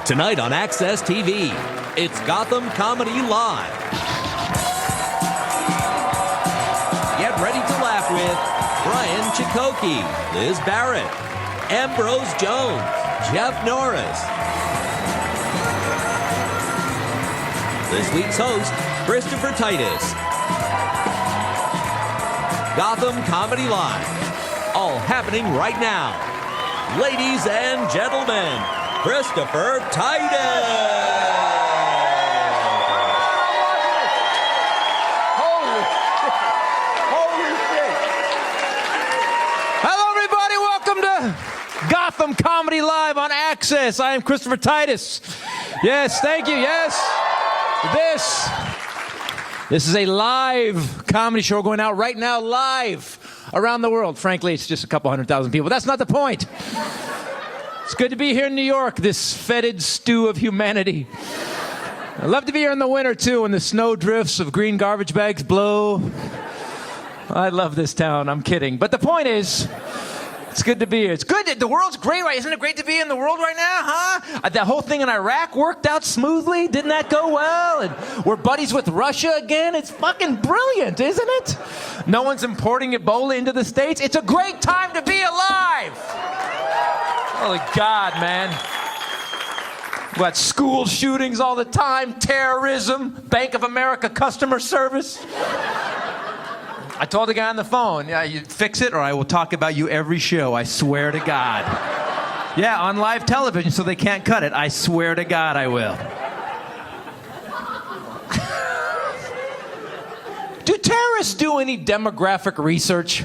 Tonight on Access TV, it's Gotham Comedy Live. Get ready to laugh with Brian Cichocki, Liz Barrett, Ambrose Jones, Jeff Norris. This week's host, Christopher Titus. Gotham Comedy Live, all happening right now. Ladies and gentlemen, Christopher Titus. Holy shit. Hello, everybody. Welcome to Gotham Comedy Live on Access. I am Christopher Titus. Yes, thank you. Yes. This is a live comedy show going out right now, live around the world. Frankly, it's just a couple 100,000 people. That's not the point. It's good to be here in New York, this fetid stew of humanity. I love to be here in the winter, too, when the snow drifts of green garbage bags blow. I love this town. I'm kidding. But the point is, it's good to be here. It's good. The world's great, right? Isn't it great to be in the world right now, huh? That whole thing in Iraq worked out smoothly. Didn't that go well? And we're buddies with Russia again. It's fucking brilliant, isn't it? No one's importing Ebola into the States. It's a great time to be alive. Holy God, man. We got school shootings all the time, terrorism, Bank of America customer service. I told the guy on the phone, yeah, you fix it or I will talk about you every show, I swear to God. Yeah, on live television so they can't cut it. I swear to God I will. Do terrorists do any demographic research?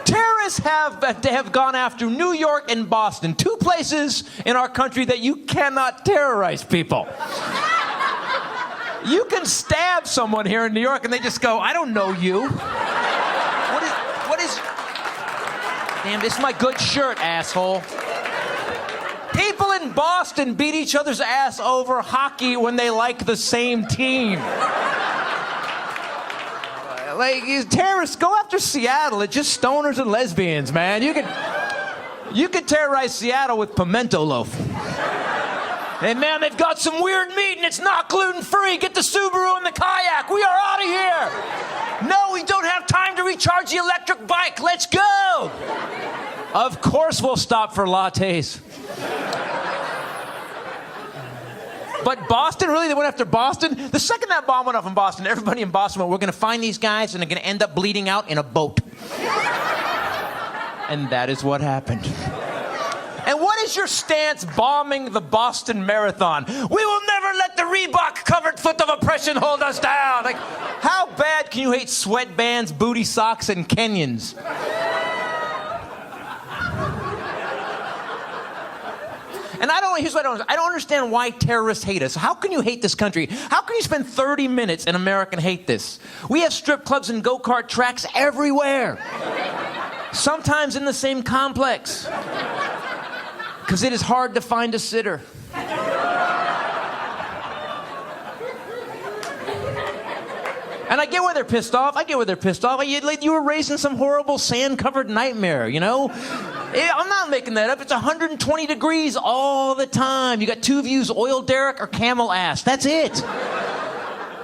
Terrorists have gone after New York and Boston, two places in our country that you cannot terrorize people. You can stab someone here in New York and they just go, I don't know you. What is... Damn, this is my good shirt, asshole. People in Boston beat each other's ass over hockey when they like the same team. Like, terrorists go after Seattle. It's just stoners and lesbians, man. You could terrorize Seattle with pimento loaf. Hey, man, they've got some weird meat and it's not gluten-free. Get the Subaru and the kayak. We are out of here. No, we don't have time to recharge the electric bike. Let's go. Of course we'll stop for lattes. But Boston, really? They went after Boston? The second that bomb went off in Boston, everybody in Boston went, we're going to find these guys and they're going to end up bleeding out in a boat. And that is what happened. And what is your stance bombing the Boston Marathon? We will never let the Reebok-covered foot of oppression hold us down. Like, how bad can you hate sweatbands, booty socks, and Kenyans? And here's what I don't understand why terrorists hate us. How can you hate this country? How can you spend 30 minutes in America and hate this? We have strip clubs and go-kart tracks everywhere. Sometimes in the same complex. Because it is hard to find a sitter. And I get why they're pissed off. You were raised in some horrible sand-covered nightmare, you know? I'm not making that up. It's 120 degrees all the time. You got two views, oil derrick or camel ass. That's it.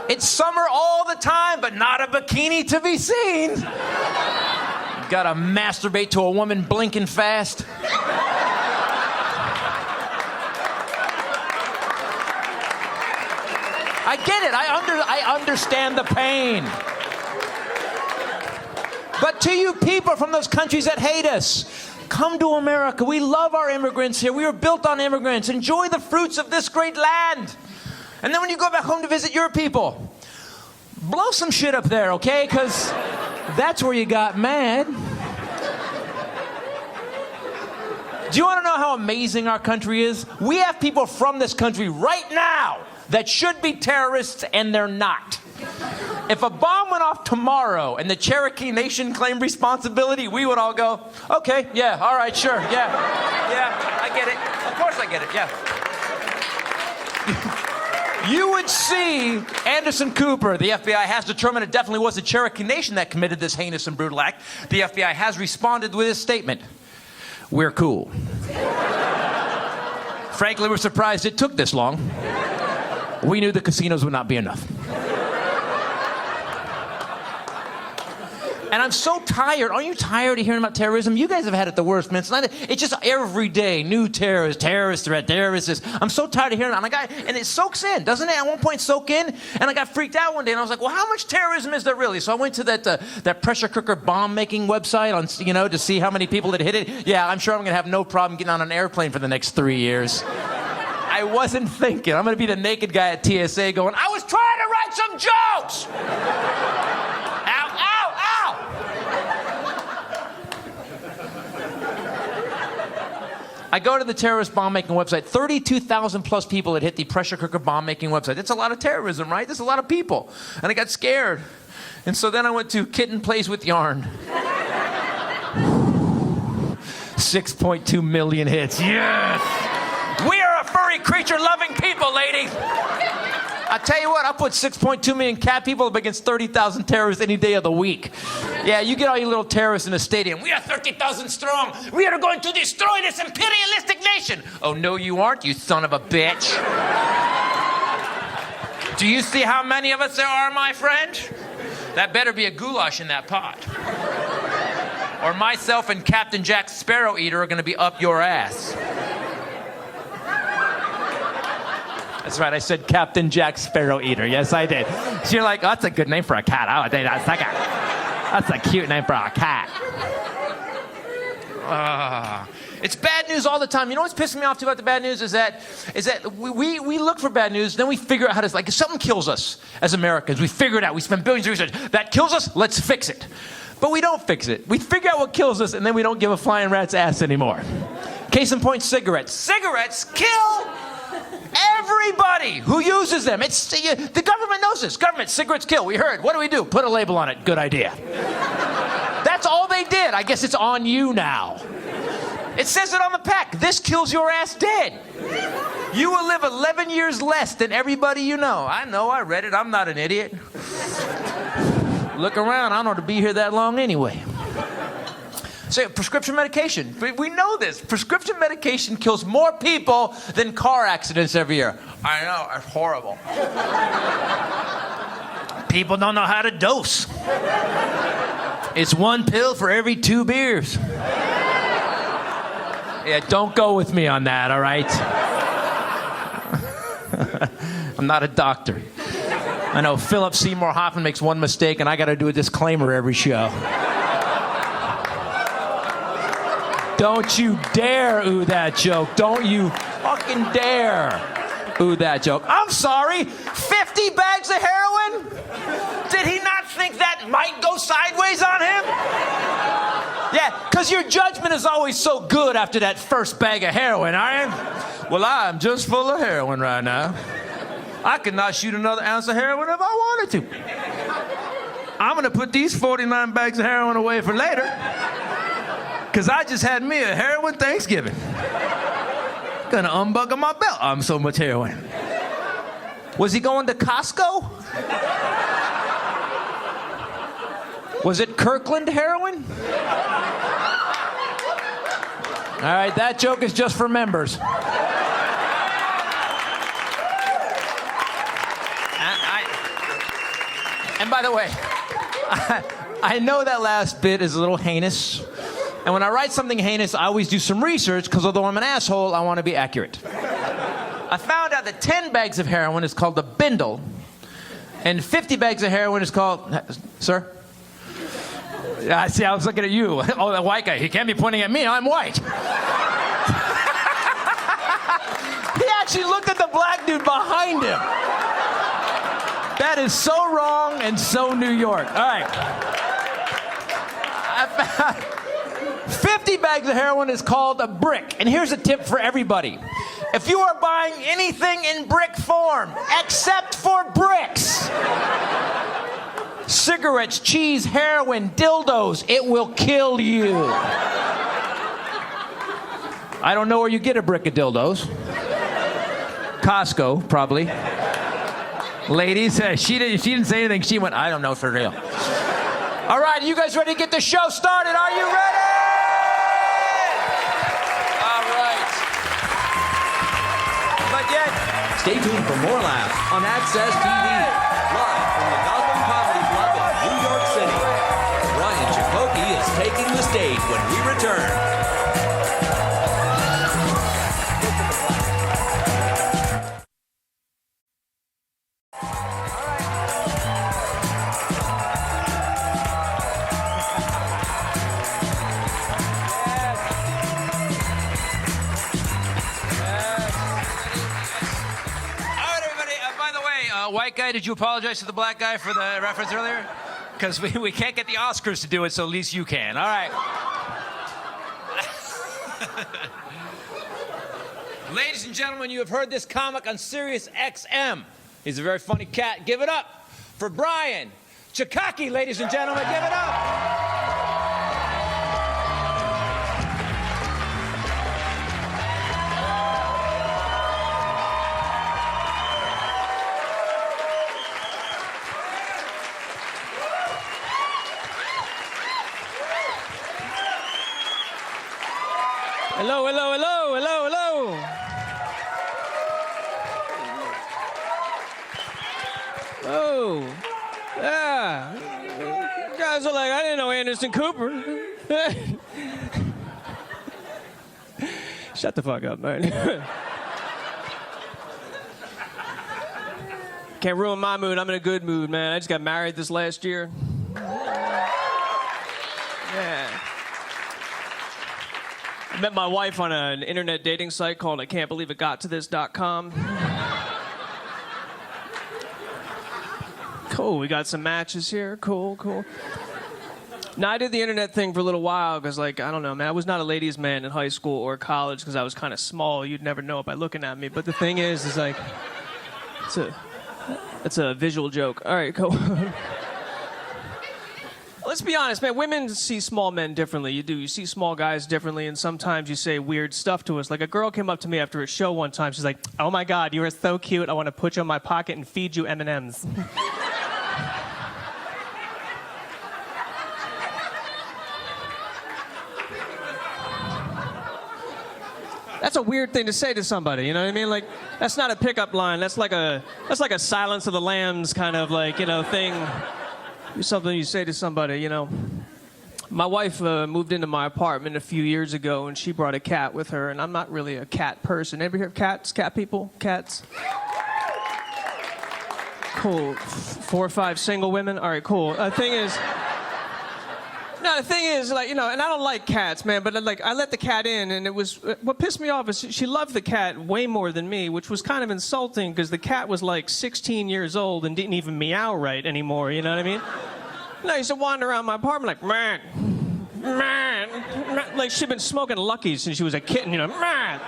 It's summer all the time, but not a bikini to be seen. You gotta masturbate to a woman blinking fast. I get it. I understand the pain. But to you people from those countries that hate us, come to America. We love our immigrants here. We were built on immigrants. Enjoy the fruits of this great land. And then when you go back home to visit your people, blow some shit up there, okay? Because that's where you got mad. Do you want to know how amazing our country is? We have people from this country right now that should be terrorists, and they're not. If a bomb went off tomorrow and the Cherokee Nation claimed responsibility, we would all go, okay, yeah, all right, sure, yeah, I get it. Of course I get it, yeah. You would see Anderson Cooper. The FBI has determined it definitely was the Cherokee Nation that committed this heinous and brutal act. The FBI has responded with this statement. We're cool. Frankly, we're surprised it took this long. We knew the casinos would not be enough. And I'm so tired. Aren't you tired of hearing about terrorism? You guys have had it the worst, man. It's just every day, new terrorist threat, terrorist this. I'm so tired of hearing it. And it soaks in, doesn't it? At one point, soak in. And I got freaked out one day, and I was like, well, how much terrorism is there really? So I went to that pressure cooker bomb-making website to see how many people had hit it. Yeah, I'm sure I'm going to have no problem getting on an airplane for the next 3 years. I wasn't thinking. I'm going to be the naked guy at TSA going, I was trying to write some jokes! I go to the terrorist bomb-making website. 32,000 plus people had hit the pressure cooker bomb-making website. That's a lot of terrorism, right? That's a lot of people. And I got scared. And so then I went to Kitten Plays with Yarn. 6.2 million hits. Yes! We are a furry creature-loving people, lady. I tell you what, I'll put 6.2 million cat people up against 30,000 terrorists any day of the week. Yeah, you get all you little terrorists in a stadium. We are 30,000 strong. We are going to destroy this imperialistic nation. Oh, no, you aren't, you son of a bitch. Do you see how many of us there are, my friend? That better be a goulash in that pot. Or myself and Captain Jack Sparrow Eater are going to be up your ass. That's right, I said Captain Jack Sparrow Eater. Yes, I did. So you're like, oh, that's a good name for a cat. Oh, that's a cute name for a cat. It's bad news all the time. You know what's pissing me off too about the bad news is that we look for bad news, then we figure out how to, like, if something kills us as Americans, we figure it out. We spend billions of research. That kills us, let's fix it. But we don't fix it. We figure out what kills us, and then we don't give a flying rat's ass anymore. Case in point, cigarettes. Cigarettes kill everybody who uses them. The government knows this. Government, cigarettes kill. We heard. What do? Put a label on it. Good idea. That's all they did. I guess it's on you now. It says it on the pack. This kills your ass dead. You will live 11 years less than everybody you know. I know. I read it. I'm not an idiot. Look around. I don't know to be here that long anyway. So prescription medication. We know this. Prescription medication kills more people than car accidents every year. I know, it's horrible. People don't know how to dose. It's one pill for every 2 beers. Yeah, don't go with me on that, all right? I'm not a doctor. I know Philip Seymour Hoffman makes one mistake, and I got to do a disclaimer every show. Don't you dare ooh that joke. Don't you fucking dare ooh that joke. I'm sorry, 50 bags of heroin? Did he not think that might go sideways on him? Yeah, because your judgment is always so good after that first bag of heroin, aren't you? Well, I'm just full of heroin right now. I could not shoot another ounce of heroin if I wanted to. I'm going to put these 49 bags of heroin away for later. Because I just had me a heroin Thanksgiving. Gonna unbuckle my belt. I'm so much heroin. Was he going to Costco? Was it Kirkland heroin? All right, that joke is just for members. And by the way, I know that last bit is a little heinous. And when I write something heinous, I always do some research, because although I'm an asshole, I want to be accurate. I found out that 10 bags of heroin is called a bindle, and 50 bags of heroin is called... Sir? I see, I was looking at you. Oh, the white guy. He can't be pointing at me. I'm white. He actually looked at the black dude behind him. That is so wrong and so New York. All right. I found... 50 bags of heroin is called a brick. And here's a tip for everybody. If you are buying anything in brick form, except for bricks, cigarettes, cheese, heroin, dildos, it will kill you. I don't know where you get a brick of dildos. Costco, probably. Ladies, she didn't say anything. She went, I don't know for real. All right, you guys ready to get the show started? Are you ready? yet. Stay tuned for more laughs on Access TV. Live from the Gotham Comedy Club in New York City. Brian Cichocki is taking the stage when we return. White guy, did you apologize to the black guy for the reference earlier? Because we can't get the Oscars to do it, so at least you can. All right. Ladies and gentlemen, you have heard this comic on Sirius XM. He's a very funny cat. Give it up for Brian Cichocki, ladies and gentlemen. Give it up. Hello, hello, hello, hello, hello. Oh, yeah. You guys are like, I didn't know Anderson Cooper. Shut the fuck up, man. Can't ruin my mood. I'm in a good mood, man. I just got married this last year. Yeah. I met my wife on an internet dating site called ICan'tBelieveItGotToThis.com. Cool, we got some matches here. Cool, cool. Now, I did the internet thing for a little while because, like, I don't know, man, I was not a ladies' man in high school or college because I was kind of small. You'd never know it by looking at me. But the thing is like, it's a visual joke. All right, cool. Let's be honest, man. Women see small men differently. You do. You see small guys differently, and sometimes you say weird stuff to us. Like, a girl came up to me after a show one time. She's like, "Oh my God, you are so cute. I want to put you in my pocket and feed you M&Ms." That's a weird thing to say to somebody. You know what I mean? Like, that's not a pickup line. That's like a Silence of the Lambs kind of like, thing. Something you say to somebody, My wife moved into my apartment a few years ago, and she brought a cat with her, and I'm not really a cat person. Ever hear of cats? Cat people? Cats? Cool. 4 or 5 single women? All right, cool. The thing is, like, and I don't like cats, man, but like, I let the cat in, and it was, what pissed me off is she loved the cat way more than me, which was kind of insulting, because the cat was like 16 years old and didn't even meow right anymore, you know what I mean? And I used to wander around my apartment like, man, like she'd been smoking Luckies since she was a kitten, man.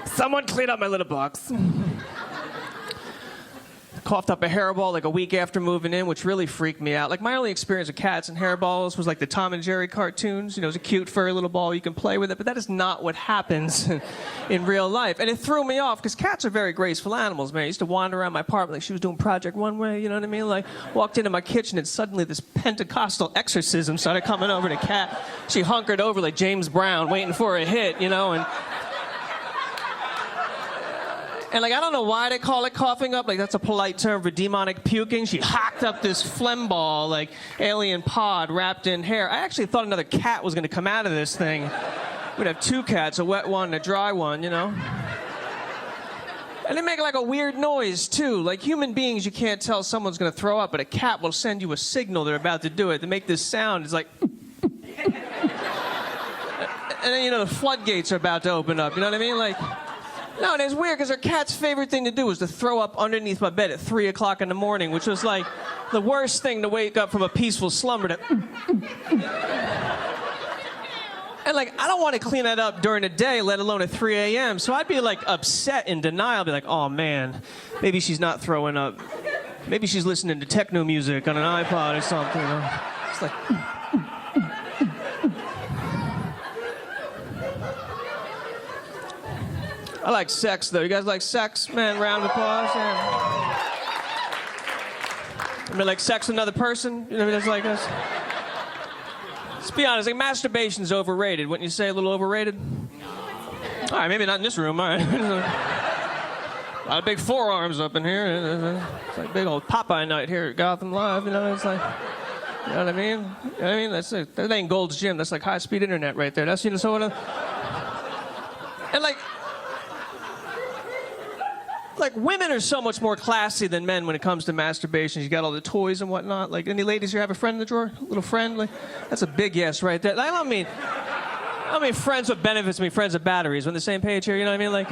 Someone clean up my litter box. Coughed up a hairball like a week after moving in, which really freaked me out. Like, my only experience with cats and hairballs was like the Tom and Jerry cartoons. It was a cute furry little ball, you can play with it, but that is not what happens in real life. And it threw me off, because cats are very graceful animals, man. I used to wander around my apartment like she was doing Project One Way, you know what I mean? Like, walked into my kitchen and suddenly this Pentecostal exorcism started coming over the cat. She hunkered over like James Brown, waiting for a hit, And like, I don't know why they call it coughing up. Like, that's a polite term for demonic puking. She hocked up this phlegm ball, like alien pod wrapped in hair. I actually thought another cat was going to come out of this thing. We'd have 2 cats, a wet one and a dry one, And they make like a weird noise, too. Like, human beings, you can't tell someone's going to throw up, but a cat will send you a signal they're about to do it. They make this sound. It's like... And then, the floodgates are about to open up. You know what I mean? Like... No, and it's weird because her cat's favorite thing to do was to throw up underneath my bed at 3 o'clock in the morning, which was like the worst thing to wake up from a peaceful slumber to... And like, I don't want to clean that up during the day, let alone at 3 a.m. So I'd be like upset in denial. I'd be like, oh man, maybe she's not throwing up. Maybe she's listening to techno music on an iPod or something. It's like... I like sex, though. You guys like sex? Man, round of applause. Yeah. I mean, like sex with another person? That's like us. Let's be honest, like, masturbation's overrated. Wouldn't you say a little overrated? All right, maybe not in this room. All right. A lot of big forearms up in here. It's like big old Popeye night here at Gotham Live. You know, it's like, you know what I mean? You know what I mean? That ain't Gold's Gym. That's like high-speed internet right there. That's, you know, so what? And like women are so much more classy than men when it comes to masturbation. You got all the toys and whatnot. Like, any ladies here have a friend in the drawer? A little friend? Like, that's a big yes right there. I don't mean friends with benefits. I mean friends with batteries. We're on the same page here. You know what I mean? Like.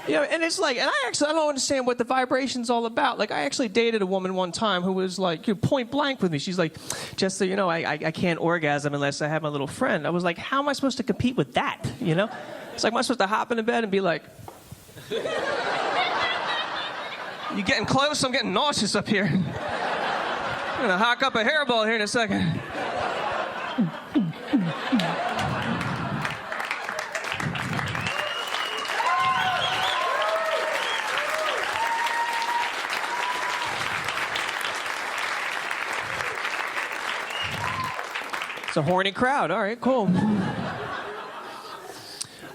You know, and it's like, and I don't understand what the vibration's all about. Like, I actually dated a woman one time who was like, point blank with me. She's like, just so you know, I can't orgasm unless I have my little friend. I was like, how am I supposed to compete with that? You know? It's like, am I supposed to hop into bed and be like, you getting close? I'm getting nauseous up here. I'm gonna hock up a hairball here in a second. It's a horny crowd. All right, cool.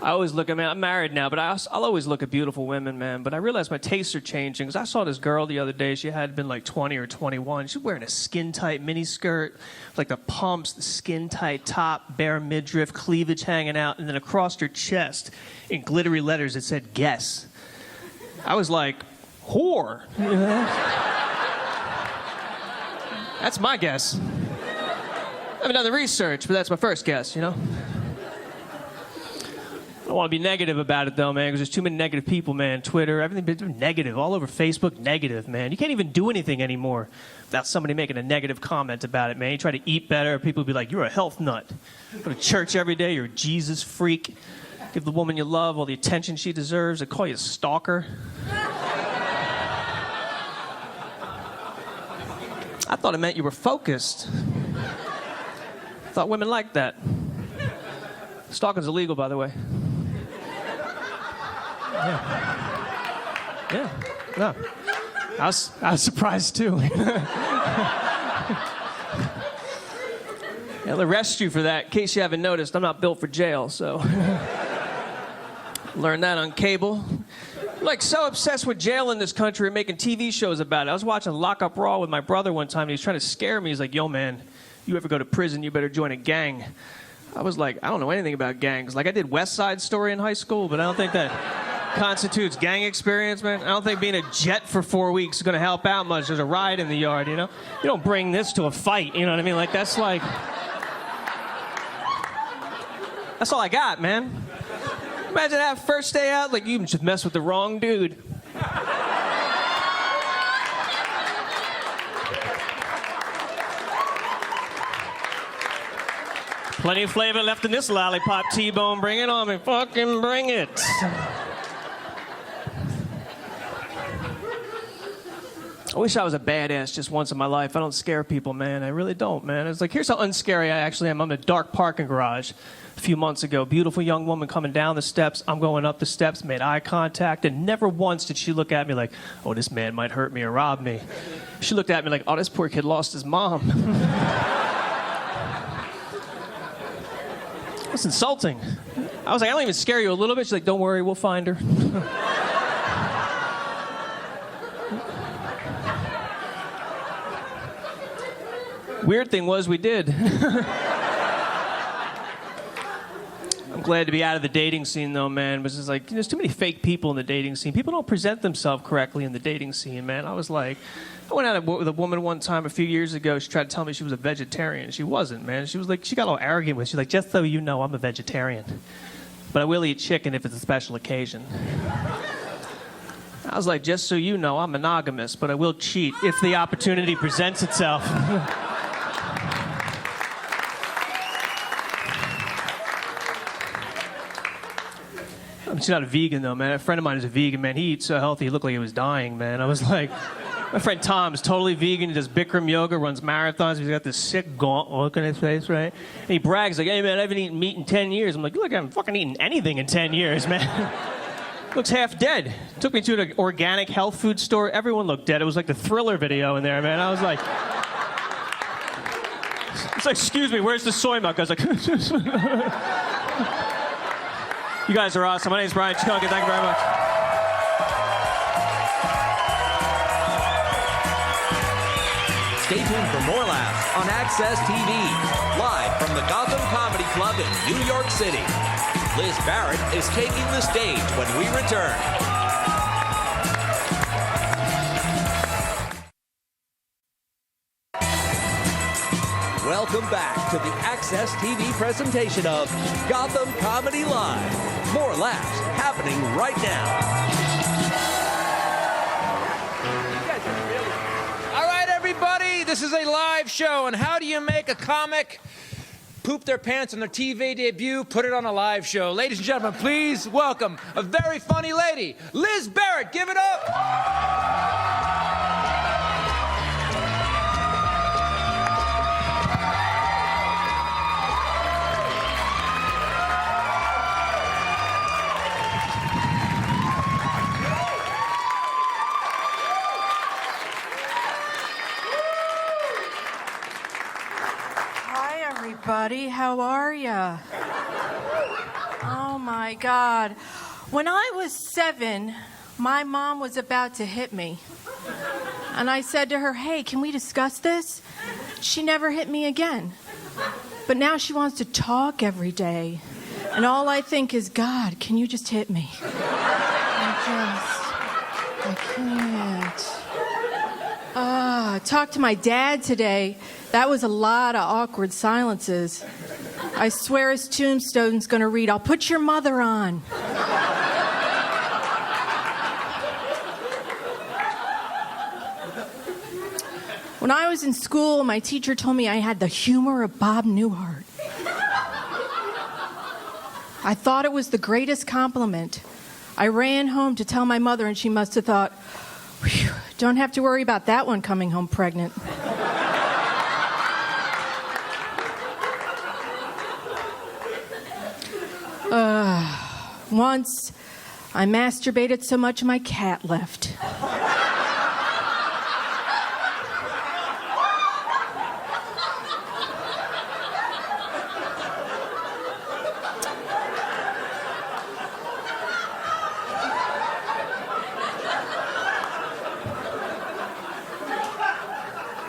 I always look at, man, I'm married now, but I'll always look at beautiful women, man. But I realize my tastes are changing, because I saw this girl the other day. She had been like 20 or 21. She was wearing a skin-tight miniskirt, like the pumps, the skin-tight top, bare midriff, cleavage hanging out, and then across her chest, in glittery letters, it said, guess. I was like, whore. You know? That's my guess. I haven't done the research, but that's my first guess, you know? I don't want to be negative about it, though, man, because there's too many negative people, man. Twitter, everything's negative. All over Facebook, negative, man. You can't even do anything anymore without somebody making a negative comment about it, man. You try to eat better, people will be like, you're a health nut. Go to church every day, you're a Jesus freak. Give the woman you love all the attention she deserves. They call you a stalker. I thought it meant you were focused. I thought women liked that. Stalking's illegal, by the way. Yeah. No. I was surprised, too. They'll arrest you for that. In case you haven't noticed, I'm not built for jail, so... Learned that on cable. I'm like so obsessed with jail in this country and making TV shows about it. I was watching Lock Up Raw with my brother one time, and he was trying to scare me. He's like, yo, man, you ever go to prison, you better join a gang. I was like, I don't know anything about gangs. Like, I did West Side Story in high school, but I don't think that constitutes gang experience, man. I don't think being a jet for 4 weeks is going to help out much. There's a riot in the yard, you know? You don't bring this to a fight, you know what I mean? Like, that's like... That's all I got, man. Imagine that first day out, like, you just mess with the wrong dude. Plenty of flavor left in this lollipop, T-Bone. Bring it on me. Fucking bring it. I wish I was a badass just once in my life. I don't scare people, man. I really don't, man. It's like, here's how unscary I actually am. I'm in a dark parking garage a few months ago. Beautiful young woman coming down the steps. I'm going up the steps, made eye contact, and never once did she look at me like, oh, this man might hurt me or rob me. She looked at me like, oh, this poor kid lost his mom. That's insulting. I was like, I don't even scare you a little bit. She's like, don't worry, we'll find her. Weird thing was, we did. I'm glad to be out of the dating scene, though, man. But it's like, there's too many fake people in the dating scene. People don't present themselves correctly in the dating scene, man. I was like, I went out with a woman one time a few years ago. She tried to tell me she was a vegetarian. She wasn't, man. She was like, she got all arrogant with it. She's like, just so you know, I'm a vegetarian. But I will eat chicken if it's a special occasion. I was like, just so you know, I'm monogamous, but I will cheat if the opportunity presents itself. She's not a vegan, though, man. A friend of mine is a vegan, man. He eats so healthy, he looked like he was dying, man. I was like, my friend Tom is totally vegan. He does Bikram yoga, runs marathons. He's got this sick, gaunt look on his face, right? And he brags like, hey, man, I haven't eaten meat in 10 years. I'm like, you look, I haven't fucking eaten anything in 10 years, man. Looks half dead. Took me to an organic health food store. Everyone looked dead. It was like the Thriller video in there, man. I was like... It's like, excuse me, where's the soy milk? I was like... You guys are awesome. My name's Brian Cichocki. Thank you very much. Stay tuned for more laughs on Access TV, live from the Gotham Comedy Club in New York City. Liz Barrett is taking the stage when we return. Welcome back to the Access TV presentation of Gotham Comedy Live. More laughs happening right now. All right, everybody, this is a live show, and how do you make a comic poop their pants on their TV debut, put it on a live show? Ladies and gentlemen, please welcome a very funny lady, Liz Barrett. Give it up. Everybody, how are ya? Oh my God. When I was 7, my mom was about to hit me. And I said to her, hey, can we discuss this? She never hit me again. But now she wants to talk every day. And all I think is, God, can you just hit me? I can't. Talked to my dad today. That was a lot of awkward silences. I swear his tombstone's going to read, I'll put your mother on. When I was in school, my teacher told me I had the humor of Bob Newhart. I thought it was the greatest compliment. I ran home to tell my mother, and she must have thought, "Whew, don't have to worry about that one coming home pregnant." Once, I masturbated so much my cat left.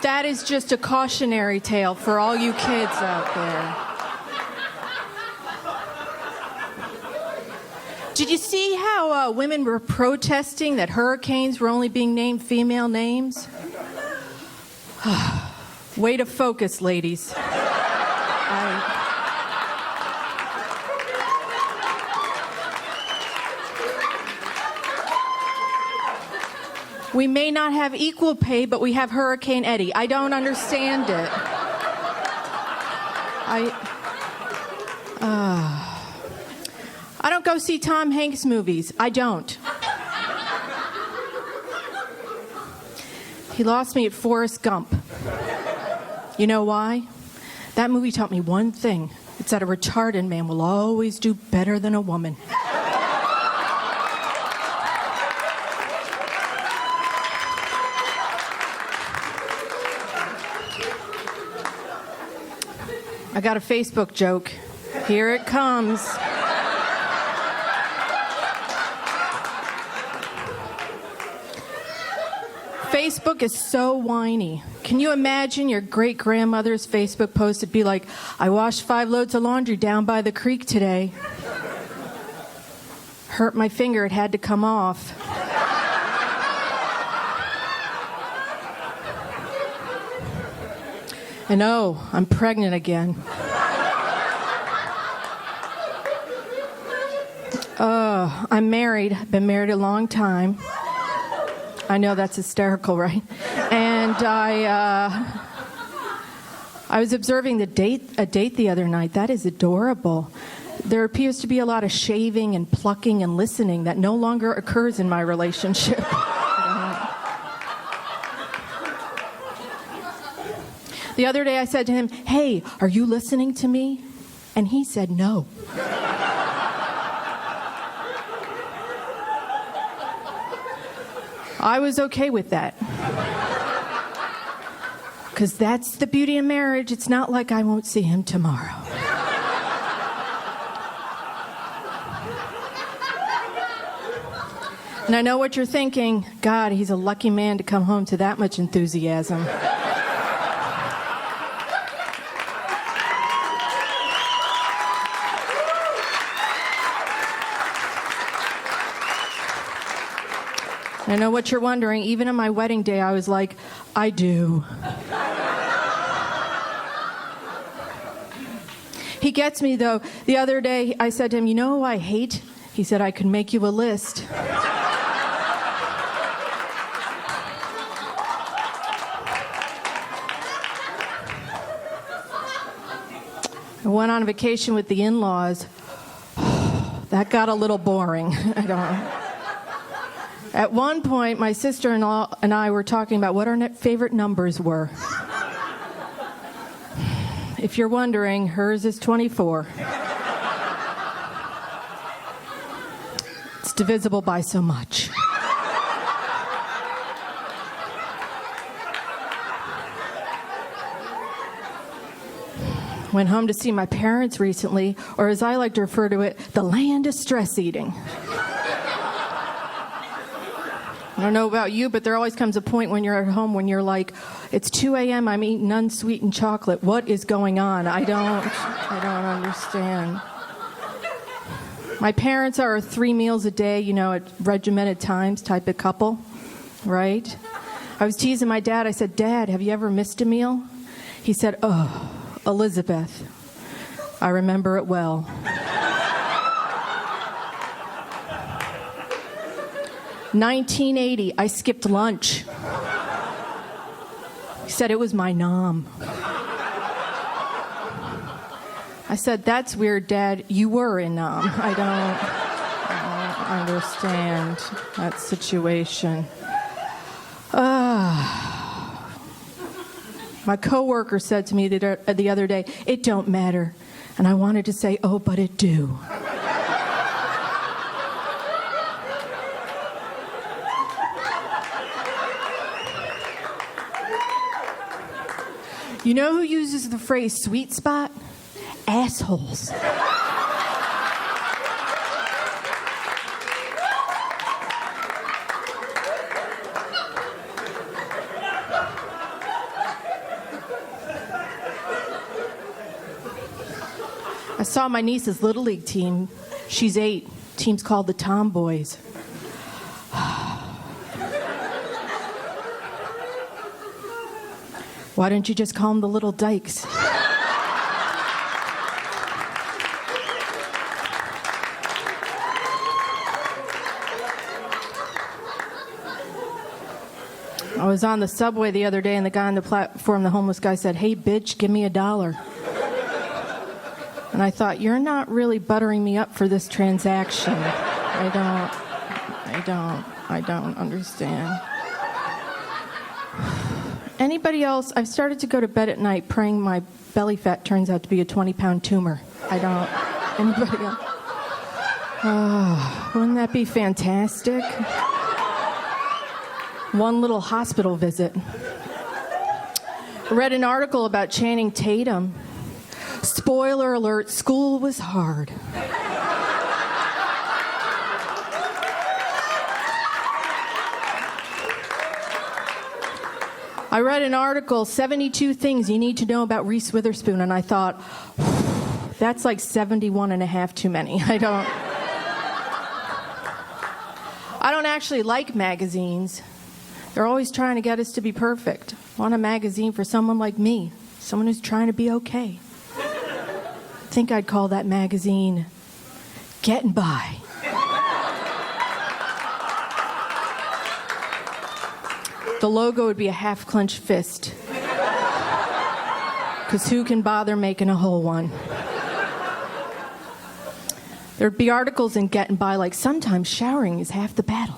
That is just a cautionary tale for all you kids out there. Did you see how women were protesting that hurricanes were only being named female names? Way to focus, ladies. We may not have equal pay, but we have Hurricane Eddie. I don't understand it. I don't go see Tom Hanks movies. I don't. He lost me at Forrest Gump. You know why? That movie taught me one thing. It's that a retarded man will always do better than a woman. I got a Facebook joke. Here it comes. Facebook is so whiny. Can you imagine your great-grandmother's Facebook post? It'd be like, I washed 5 loads of laundry down by the creek today. Hurt my finger, it had to come off. And oh, I'm pregnant again. I'm married. Been married a long time. I know that's hysterical, right? And I was observing a date the other night. That is adorable. There appears to be a lot of shaving and plucking and listening that no longer occurs in my relationship. The other day I said to him, hey, are you listening to me? And he said no. I was okay with that. Because that's the beauty of marriage. It's not like I won't see him tomorrow. And I know what you're thinking. God, he's a lucky man to come home to that much enthusiasm. I know what you're wondering. Even on my wedding day, I was like, I do. He gets me, though. The other day, I said to him, you know who I hate? He said, I could make you a list. I went on vacation with the in-laws. That got a little boring. At one point, my sister-in-law and I were talking about what our favorite numbers were. If you're wondering, hers is 24. It's divisible by so much. Went home to see my parents recently, or as I like to refer to it, the land of stress eating. I don't know about you, but there always comes a point when you're at home when you're like, it's 2 a.m., I'm eating unsweetened chocolate. What is going on? I don't understand. My parents are 3 meals a day, at regimented times type of couple, right? I was teasing my dad. I said, Dad, have you ever missed a meal? He said, oh, Elizabeth, I remember it well. $19.80, I skipped lunch. He said it was my nom. I said, that's weird, Dad. You were in nom. I don't understand that situation. My coworker said to me the other day, it don't matter. And I wanted to say, oh, but it do. You know who uses the phrase sweet spot? Assholes. I saw my niece's Little League team. She's 8. Team's called the Tomboys. Why don't you just call them the Little Dykes? I was on the subway the other day, and the guy on the platform, the homeless guy, said, hey, bitch, give me $1. And I thought, you're not really buttering me up for this transaction. I don't understand. Anybody else? I've started to go to bed at night praying my belly fat turns out to be a 20-pound tumor. Anybody else? Oh, wouldn't that be fantastic? One little hospital visit. I read an article about Channing Tatum. Spoiler alert, school was hard. I read an article, 72 things you need to know about Reese Witherspoon, and I thought, that's like 71 and a half too many. I don't actually like magazines. They're always trying to get us to be perfect. I want a magazine for someone like me, someone who's trying to be okay. I think I'd call that magazine Getting By. The logo would be a half-clenched fist. Because who can bother making a whole one? There'd be articles in Getting By like, sometimes showering is half the battle.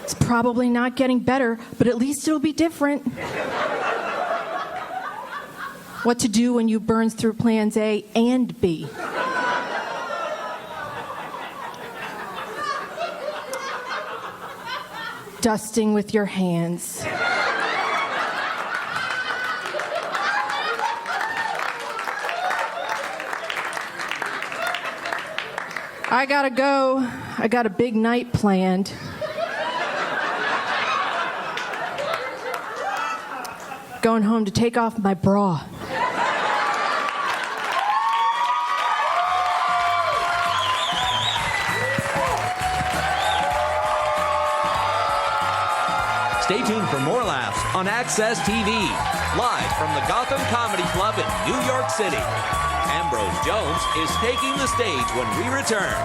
It's probably not getting better, but at least it'll be different. What to do when you burns through plans A and B. Dusting with your hands. I gotta go. I got a big night planned. Going home to take off my bra. Stay tuned for more laughs on Access TV, live from the Gotham Comedy Club in New York City. Ambrose Jones is taking the stage when we return.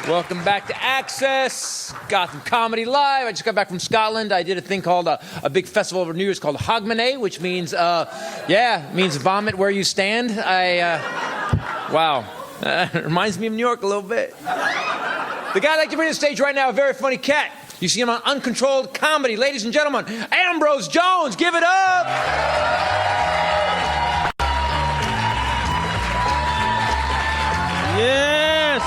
Welcome back to Access, Gotham Comedy Live. I just got back from Scotland. I did a thing called a big festival over New Year's called Hogmanay, which means, means vomit where you stand. Wow. Reminds me of New York a little bit. The guy I'd like to bring to the stage right now, a very funny cat. You see him on Uncontrolled Comedy. Ladies and gentlemen, Ambrose Jones, give it up! Yes.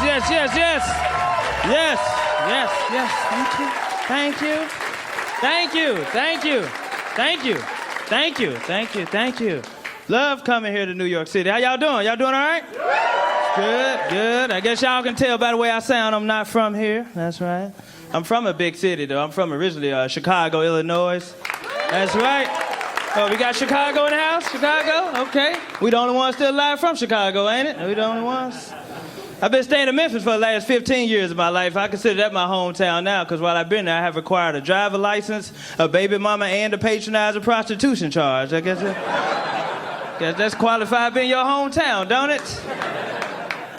Thank you. Love coming here to New York City. How y'all doing? Y'all doing all right? Good. I guess y'all can tell by the way I sound I'm not from here. That's right. I'm from a big city, though. I'm from originally Chicago, Illinois. That's right. Oh, we got Chicago in the house? Chicago? Okay. We the only ones still alive from Chicago, ain't it? We the only ones? I've been staying in Memphis for the last 15 years of my life. I consider that my hometown now, because while I've been there, I have acquired a driver license, a baby mama, and a patronizing prostitution charge. I guess that's qualified being your hometown, don't it?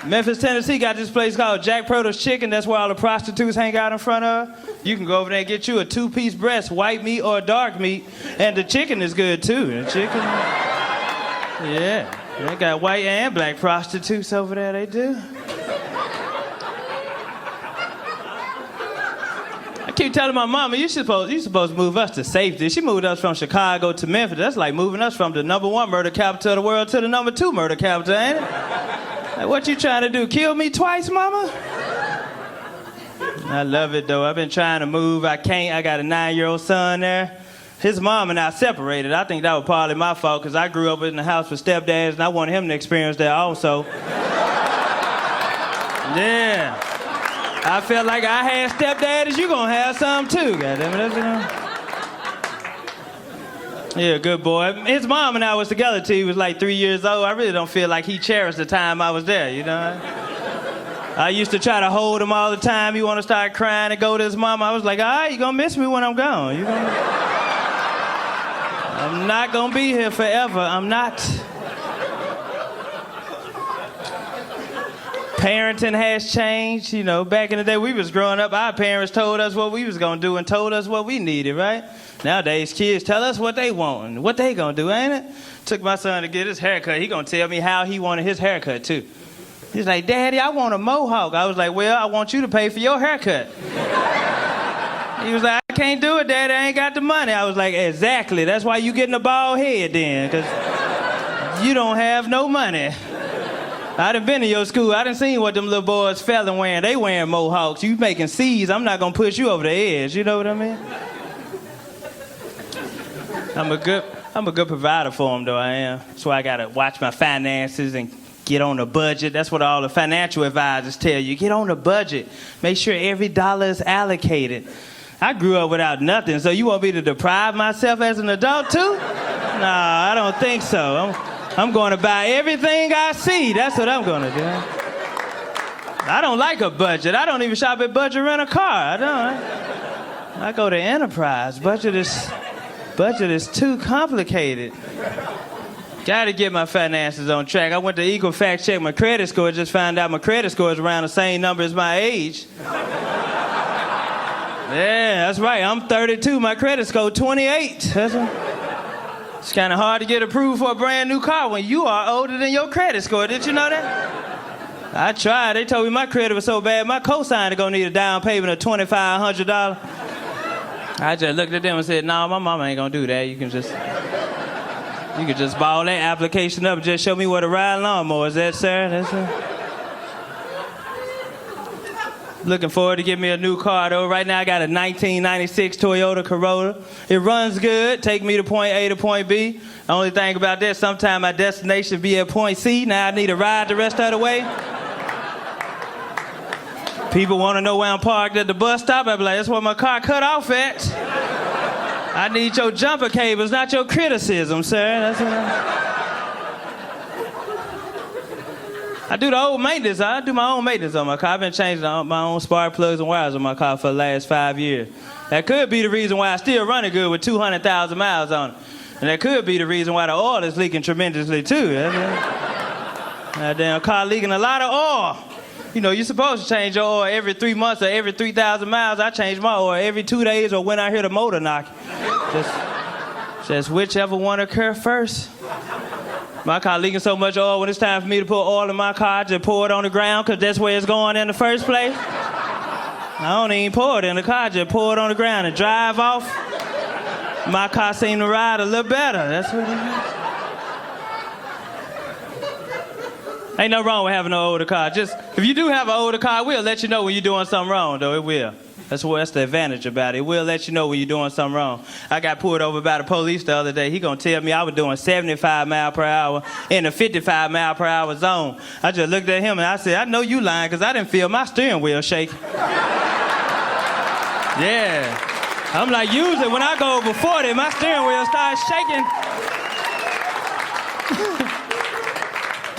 Memphis, Tennessee got this place called Jack Proto's Chicken. That's where all the prostitutes hang out in front of. You can go over there and get you a 2-piece breast, white meat or dark meat, and the chicken is good too. The chicken, yeah. They got white and black prostitutes over there, they do. I keep telling my mama, you supposed to move us to safety. She moved us from Chicago to Memphis. That's like moving us from the #1 murder capital of the world to the #2 murder capital, ain't it? Like, what you trying to do, kill me twice, mama? I love it, though. I've been trying to move. I can't. I got a 9-year-old son there. His mom and I separated. I think that was partly my fault, because I grew up in the house with stepdads, and I wanted him to experience that also. Yeah. I felt like I had stepdaddies, you gonna have some too, goddammit. Yeah, good boy. His mom and I was together till he was like 3 years old. I really don't feel like he cherished the time I was there, you know? I used to try to hold him all the time. He wanna start crying and go to his mama. I was like, all right, you gonna miss me when I'm gone. I'm not gonna be here forever. I'm not. Parenting has changed. You know, back in the day we was growing up, our parents told us what we was gonna do and told us what we needed, right? Nowadays, kids tell us what they want and what they gonna do, ain't it? Took my son to get his haircut. He gonna tell me how he wanted his haircut, too. He's like, Daddy, I want a mohawk. I was like, well, I want you to pay for your haircut. He was like, I can't do it, Daddy. I ain't got the money. I was like, exactly. That's why you getting a bald head then, because you don't have no money. I done been to your school. I done seen what them little boys fell wearing. They wearing mohawks. You making C's. I'm not going to push you over the edge. You know what I mean? I'm a good provider for them, though, I am. So I got to watch my finances and get on a budget. That's what all the financial advisors tell you. Get on a budget. Make sure every dollar is allocated. I grew up without nothing, so you want me to deprive myself as an adult, too? Nah, I don't think so. I'm going to buy everything I see. That's what I'm going to do. I don't like a budget. I don't even shop at Budget Rent a Car. I don't. I go to Enterprise. Budget is too complicated. Got to get my finances on track. I went to Equifax, checked my credit score, just found out my credit score is around the same number as my age. Yeah, that's right. I'm 32. My credit score 28. It's kind of hard to get approved for a brand new car when you are older than your credit score. Did you know that? I tried. They told me my credit was so bad, my cosigner gonna need a down payment of $2,500. I just looked at them and said, no, my mama ain't gonna do that. You can just... You could just ball that application up and just show me what a ride lawnmower is. That, sir? That's it. Looking forward to getting me a new car, though. Right now, I got a 1996 Toyota Corolla. It runs good, take me to point A to point B. The only thing about that, sometimes my destination be at point C. Now I need to ride the rest of the way. People want to know where I'm parked at the bus stop. I be like, that's where my car cut off at. I need your jumper cables, not your criticism, sir. That's what I do the old maintenance. I do my own maintenance on my car. I've been changing my own spark plugs and wires on my car for the last 5 years. That could be the reason why I still running good with 200,000 miles on it. And that could be the reason why the oil is leaking tremendously too. That damn car leaking a lot of oil. You know, you're supposed to change your oil every 3 months or every 3,000 miles. I change my oil every 2 days or when I hear the motor knocking. Just whichever one occur first. My car leaking so much oil, when it's time for me to put oil in my car, I just pour it on the ground because that's where it's going in the first place. I don't even pour it in the car, I just pour it on the ground and drive off. My car seemed to ride a little better. That's what it is. Ain't no wrong with having an older car. Just, if you do have an older car, we'll let you know when you're doing something wrong, though. It will. That's the advantage about it. We'll let you know when you're doing something wrong. I got pulled over by the police the other day. He gonna tell me I was doing 75 miles per hour in a 55 mile per hour zone. I just looked at him and I said, I know you lying because I didn't feel my steering wheel shaking. Yeah. I'm like, usually when I go over 40, my steering wheel starts shaking.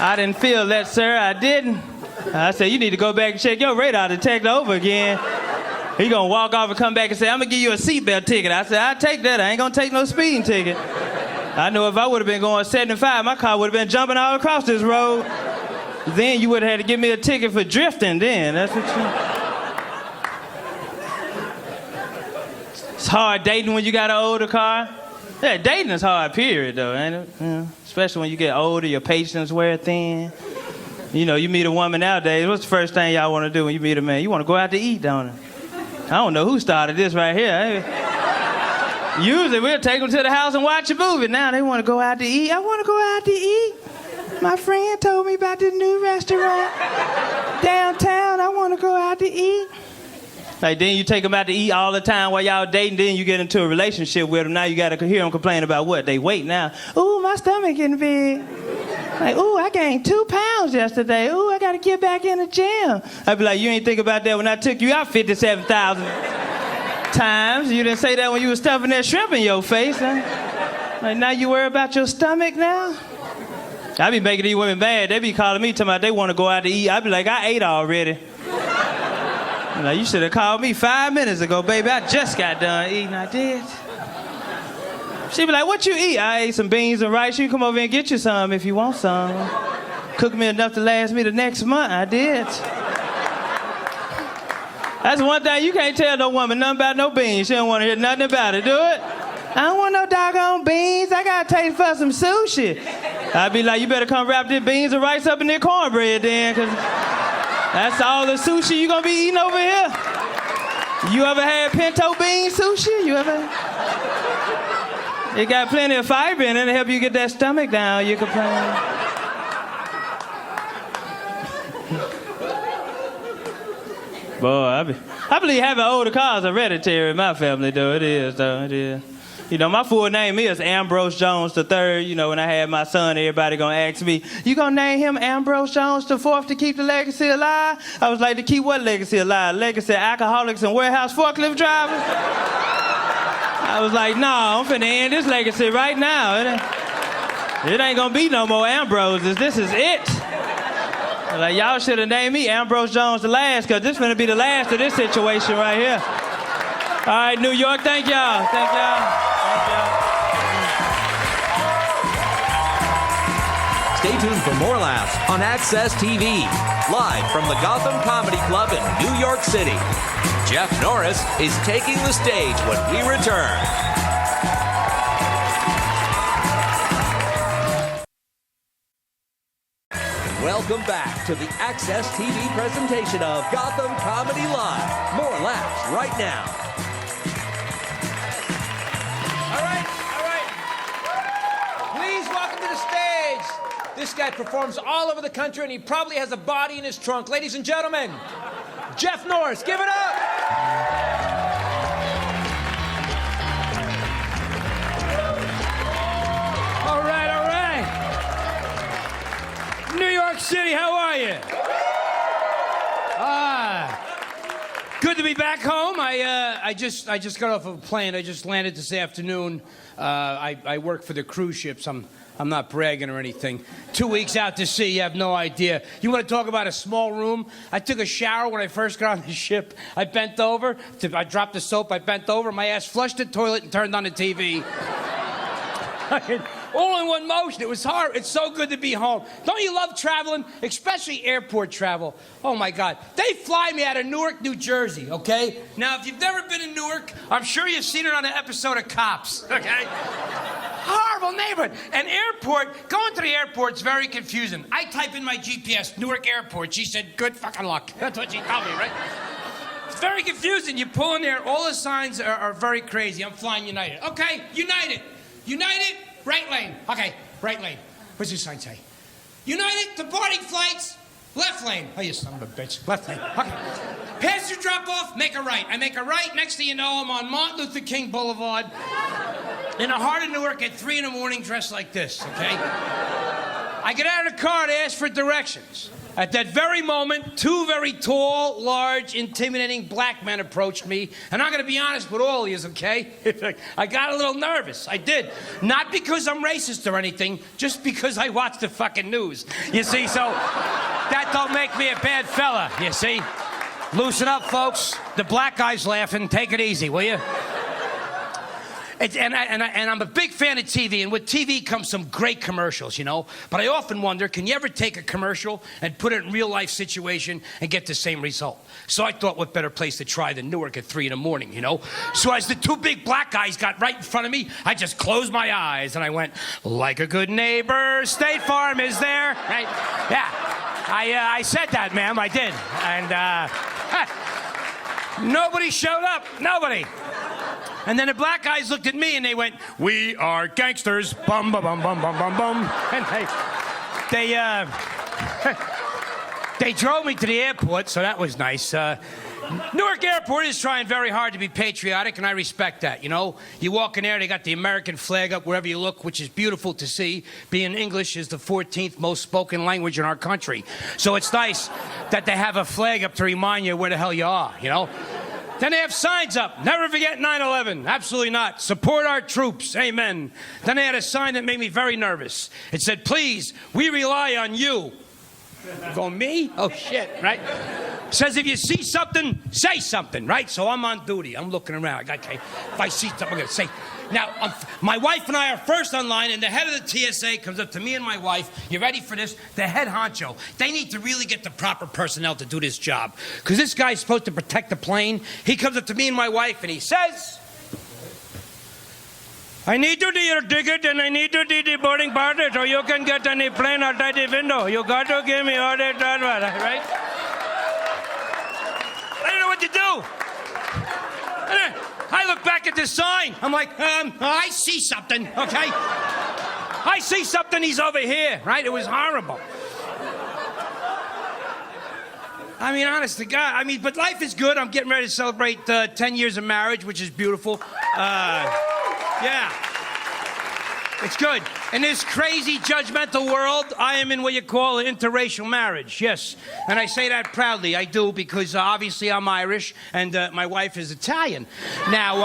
I didn't feel that, sir. I didn't. I said, you need to go back and check your radar detector over again. He gonna walk off and come back and say, I'm gonna give you a seatbelt ticket. I said, I'll take that. I ain't gonna take no speeding ticket. I know if I would have been going 75, my car would have been jumping all across this road. Then you would have had to give me a ticket for drifting then. That's what you... It's hard dating when you got an older car. Yeah, dating is hard, period, though, ain't it? Yeah. Especially when you get older, your patience wear thin. You know, you meet a woman nowadays, what's the first thing y'all want to do when you meet a man? You want to go out to eat, don't you? I don't know who started this right here. Usually we'll take them to the house and watch a movie. Now they want to go out to eat. I want to go out to eat. My friend told me about this new restaurant downtown. I want to go out to eat. Like, then you take them out to eat all the time while y'all dating. Then you get into a relationship with them. Now you got to hear them complain about what? They weight now. Ooh, my stomach getting big. Like, ooh, I gained 2 pounds yesterday. Ooh, I got to get back in the gym. I'd be like, you ain't think about that when I took you out 57,000 times. You didn't say that when you was stuffing that shrimp in your face. Huh? Like, now you worry about your stomach now? I be making these women mad. They be calling me, talking about they want to go out to eat. I be like, I ate already. Like, you should have called me 5 minutes ago, baby. I just got done eating. I did. She be like, what you eat? I ate some beans and rice. You can come over and get you some if you want some. Cook me enough to last me the next month. I did. That's one thing you can't tell no woman nothing about no beans. She don't want to hear nothing about it. Do it? I don't want no doggone beans. I got to taste for some sushi. I'd be like, you better come wrap these beans and rice up in their cornbread then, because that's all the sushi you going to be eating over here. You ever had pinto bean sushi? You ever? It got plenty of fiber in it to help you get that stomach down. You complain. Boy, I believe having older cars are hereditary in my family, though. It is, though. It is. You know, my full name is Ambrose Jones III. You know, when I had my son, everybody gonna ask me, you gonna name him Ambrose Jones IV to keep the legacy alive? I was like, to keep what legacy alive? Legacy of alcoholics and warehouse forklift drivers? I was like, no, I'm finna end this legacy right now. It ain't gonna be no more Ambroses. This is it. Like, y'all should have named me Ambrose Jones the last, because this finna be the last of this situation right here. All right, New York, thank y'all. Thank y'all. Thank y'all. Stay tuned for more laughs on Access TV, live from the Gotham Comedy Club in New York City. Jeff Norris is taking the stage when we return. Welcome back to the Access TV presentation of Gotham Comedy Live. More laughs right now. All right. Please welcome This guy performs all over the country, and he probably has a body in his trunk. Ladies and gentlemen, Jeff Norris, give it up! All right, all right. New York City, how are you? Good to be back home. I just got off of a plane. I just landed this afternoon. I work for the cruise ships. I'm not bragging or anything. 2 weeks out to sea, you have no idea. You want to talk about a small room? I took a shower when I first got on the ship. I bent over. I dropped the soap. I bent over. My ass flushed the toilet and turned on the TV. All in one motion. It was hard. It's so good to be home. Don't you love traveling? Especially airport travel. Oh, my God. They fly me out of Newark, New Jersey, okay? Now, if you've never been in Newark, I'm sure you've seen it on an episode of Cops, okay? Horrible neighborhood. And going to the airport's very confusing. I type in my GPS, Newark Airport. She said, good fucking luck. That's what she told me, right? It's very confusing. You pull in there, all the signs are very crazy. I'm flying United. Okay, United. United, right lane. Okay, right lane. What's your sign say? United, departing flights, left lane. Oh, you son of a bitch. Left lane. Okay. Passenger drop off, make a right. I make a right. Next thing you know, I'm on Martin Luther King Boulevard in the heart of Newark at 3 in the morning dressed like this, okay? I get out of the car to ask for directions. At that very moment, 2 very tall, large, intimidating black men approached me. And I'm going to be honest with all of you, okay? I got a little nervous. I did. Not because I'm racist or anything, just because I watch the fucking news. You see, so that don't make me a bad fella, you see? Loosen up, folks. The black guy's laughing. Take it easy, will you? And I'm a big fan of TV, and with TV comes some great commercials, you know? But I often wonder, can you ever take a commercial and put it in real-life situation and get the same result? So I thought, what better place to try than Newark at 3 in the morning, you know? So as the 2 big black guys got right in front of me, I just closed my eyes, and I went, like a good neighbor, State Farm is there, right? Yeah, I said that, ma'am, I did. And nobody showed up, nobody. And then the black guys looked at me and they went, we are gangsters, bum, bum, bum, bum, bum, bum, bum. And they drove me to the airport, so that was nice. Newark Airport is trying very hard to be patriotic, and I respect that, you know? You walk in there, they got the American flag up wherever you look, which is beautiful to see. Being English is the 14th most spoken language in our country. So it's nice that they have a flag up to remind you where the hell you are, you know? Then they have signs up. Never forget 9/11. Absolutely not. Support our troops. Amen. Then they had a sign that made me very nervous. It said, please, we rely on you. You go, me? Oh, shit, right? Says if you see something, say something, right? So I'm on duty. I'm looking around. Okay, if I see something, I'm going to say. Now, my wife and I are first online, and the head of the TSA comes up to me and my wife. You ready for this? The head honcho. They need to really get the proper personnel to do this job. Because this guy's supposed to protect the plane. He comes up to me and my wife, and he says, I need to do your ticket, and I need to do the boarding pass, so you can get on the plane outside the window. You got to give me all that, right? I don't know what to do. I look back at this sign. I'm like, I see something, okay? I see something, he's over here, right? It was horrible. I mean, honest to God, but life is good. I'm getting ready to celebrate 10 years of marriage, which is beautiful. Yeah. It's good. In this crazy, judgmental world, I am in what you call an interracial marriage, yes. And I say that proudly. I do, because obviously I'm Irish, and my wife is Italian. Now,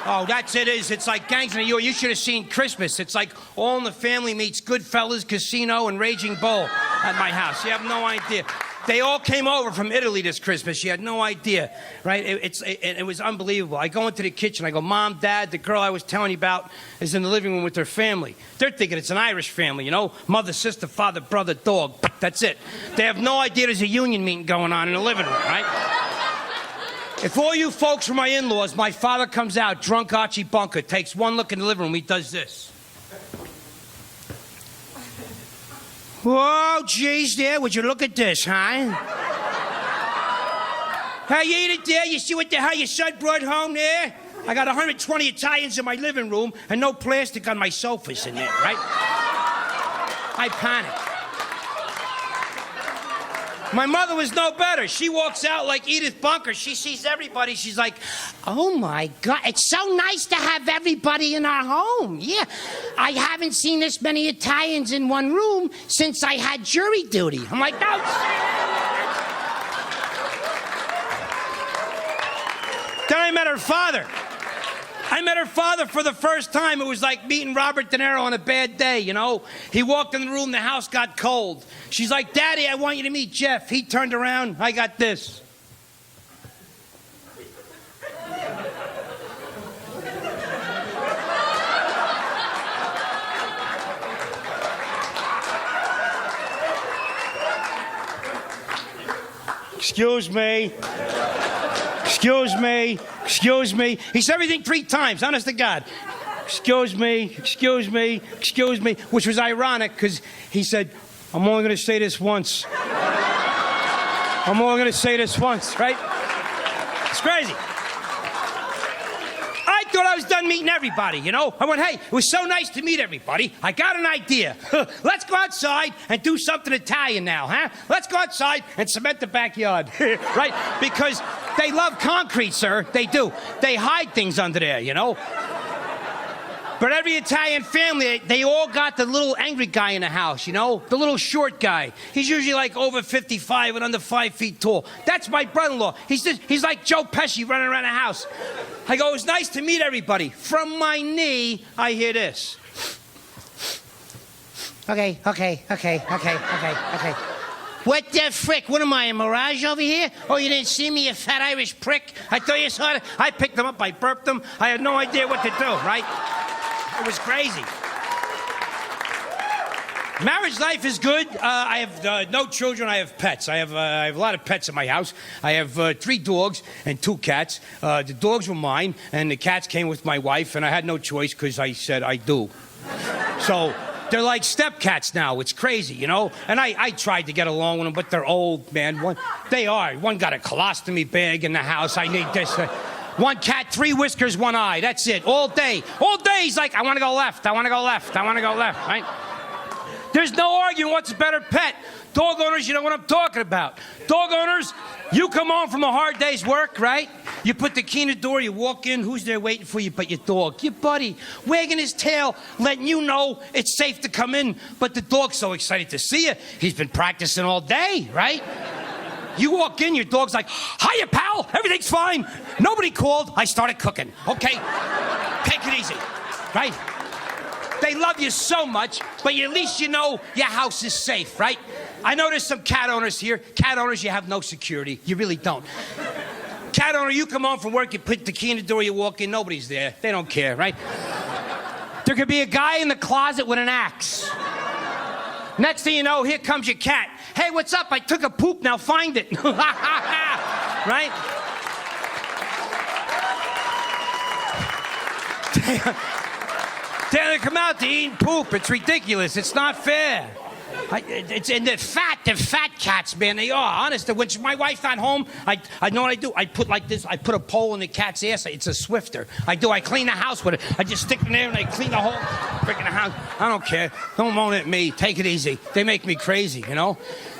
oh, that's it is. It's like Gangs in New York. You should have seen Christmas. It's like All in the Family meets Goodfellas, Casino, and Raging Bull at my house. You have no idea. They all came over from Italy this Christmas. You had no idea, right? It was unbelievable. I go into the kitchen. I go, Mom, Dad, the girl I was telling you about is in the living room with her family. They're thinking it's an Irish family, you know? Mother, sister, father, brother, dog. That's it. They have no idea there's a union meeting going on in the living room, right? If all you folks were my in-laws, my father comes out, drunk Archie Bunker, takes one look in the living room, he does this. Whoa, geez, there, would you look at this, huh? How you eat it there? You see what the hell your son brought home there? I got 120 Italians in my living room and no plastic on my sofas in there, right? I panicked. My mother was no better. She walks out like Edith Bunker. She sees everybody. She's like, oh, my God. It's so nice to have everybody in our home. Yeah. I haven't seen this many Italians in one room since I had jury duty. I'm like, no. Then I met her father. I met her father for the first time. It was like meeting Robert De Niro on a bad day, you know? He walked in the room, the house got cold. She's like, Daddy, I want you to meet Jeff. He turned around, I got this. Excuse me. Excuse me. Excuse me. He said everything 3 times, honest to God. Excuse me. Excuse me. Excuse me. Which was ironic because he said, I'm only going to say this once. I'm only going to say this once, right? It's crazy. I thought I was done meeting everybody, you know? I went, hey, it was so nice to meet everybody. I got an idea. Let's go outside and do something Italian now, huh? Let's go outside and cement the backyard, right? Because they love concrete, sir. They do. They hide things under there, you know? But every Italian family, they all got the little angry guy in the house, you know? The little short guy. He's usually like over 55 and under 5 feet tall. That's my brother-in-law. He's like Joe Pesci running around the house. I go, it's nice to meet everybody. From my knee, I hear this. Okay. What the frick? What am I, a mirage over here? Oh, you didn't see me, you fat Irish prick? I thought you saw it. I picked them up, I burped them. I had no idea what to do, right? It was crazy. Marriage life is good. I have no children. I have pets. I have a lot of pets in my house. I have 3 dogs and 2 cats. The dogs were mine, and the cats came with my wife, and I had no choice because I said I do. So they're like step cats now. It's crazy, you know? And I tried to get along with them, but they're old, man. One got a colostomy bag in the house. I need this. One cat, 3 whiskers, 1 eye. That's it. All day. All day he's like, I want to go left. I want to go left. I want to go left, right? There's no arguing what's a better pet. Dog owners, you know what I'm talking about. Dog owners, you come home from a hard day's work, right? You put the key in the door, you walk in, who's there waiting for you but your dog? Your buddy, wagging his tail, letting you know it's safe to come in, but the dog's so excited to see you. He's been practicing all day, right? You walk in, your dog's like, hiya, pal, everything's fine. Nobody called, I started cooking, okay? Take it easy, right? They love you so much, but at least you know your house is safe, right? I know there's some cat owners here. Cat owners, you have no security. You really don't. Cat owner, you come home from work, you put the key in the door, you walk in, nobody's there. They don't care, right? There could be a guy in the closet with an axe. Next thing you know, here comes your cat. Hey, what's up? I took a poop, now find it. Right? They come out to eat poop. It's ridiculous. It's not fair. And they're fat cats, man. They are. Honest. When my wife's not home, I know what I do. I put like this. I put a pole in the cat's ass. It's a Swifter. I clean the house with it. I just stick it in there and I clean the whole freaking house. I don't care. Don't moan at me. Take it easy. They make me crazy, you know.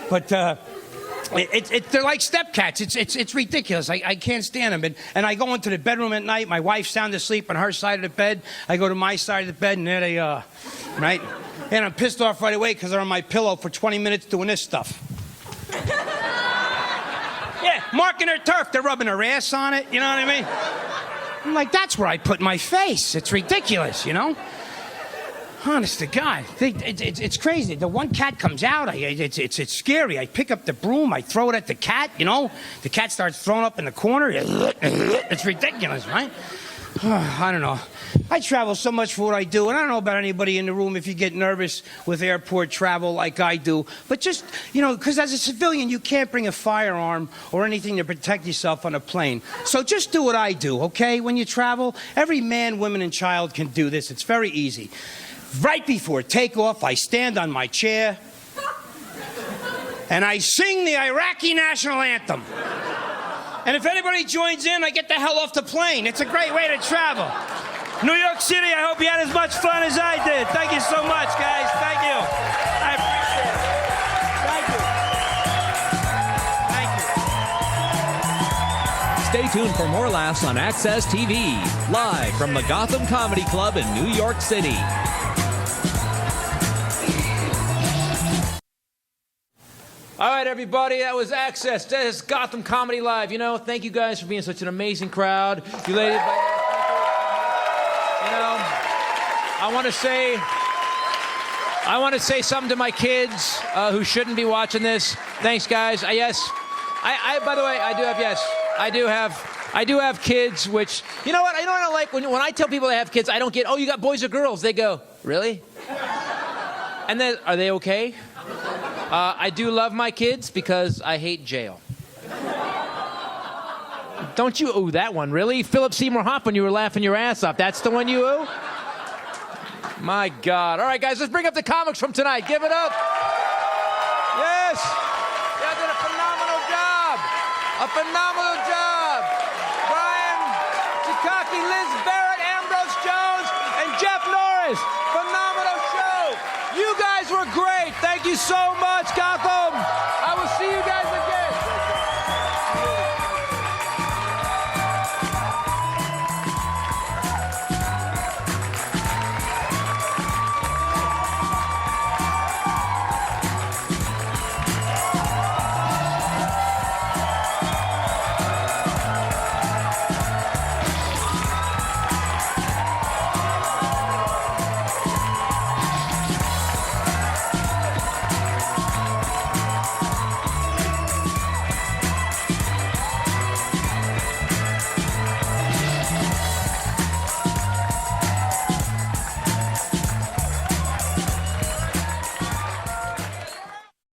But they're like step cats. It's ridiculous. I can't stand them. And I go into the bedroom at night. My wife's sound asleep on her side of the bed. I go to my side of the bed, and there they are, right? And I'm pissed off right away because they're on my pillow for 20 minutes doing this stuff. Yeah, marking their turf. They're rubbing their ass on it. You know what I mean? I'm like, that's where I put my face. It's ridiculous, you know? Honest to God, it's crazy. The one cat comes out, it's scary. I pick up the broom, I throw it at the cat, you know? The cat starts throwing up in the corner. It's ridiculous, right? I don't know. I travel so much for what I do, and I don't know about anybody in the room if you get nervous with airport travel like I do. But just, you know, because as a civilian, you can't bring a firearm or anything to protect yourself on a plane. So just do what I do, okay? When you travel, every man, woman, and child can do this. It's very easy. Right before takeoff, I stand on my chair and I sing the Iraqi national anthem. And if anybody joins in, I get the hell off the plane. It's a great way to travel. New York City, I hope you had as much fun as I did. Thank you so much, guys. Thank you. I tuned for more laughs on Access TV, live from the Gotham Comedy Club in New York City. All right, everybody, that was Access. That is Gotham Comedy Live. You know, thank you guys for being such an amazing crowd. You ladies, you know, I want to say something to my kids who shouldn't be watching this. Thanks, guys. Yes, by the way, I do have kids. Which, you know what? I don't like when I tell people I have kids. I don't get, oh, you got boys or girls? They go, really? And then, are they okay? I do love my kids because I hate jail. Don't you ooh that one, really? Philip Seymour Hoffman, you were laughing your ass off. That's the one you ooh? My God. All right, guys, let's bring up the comics from tonight. Give it up. Yes. Y'all did a phenomenal job. A phenomenal job. Brian, Cichocki, Liz Barrett, Ambrose Jones, and Jeff Norris. Phenomenal show. You guys were great. Thank you so much, Gotham.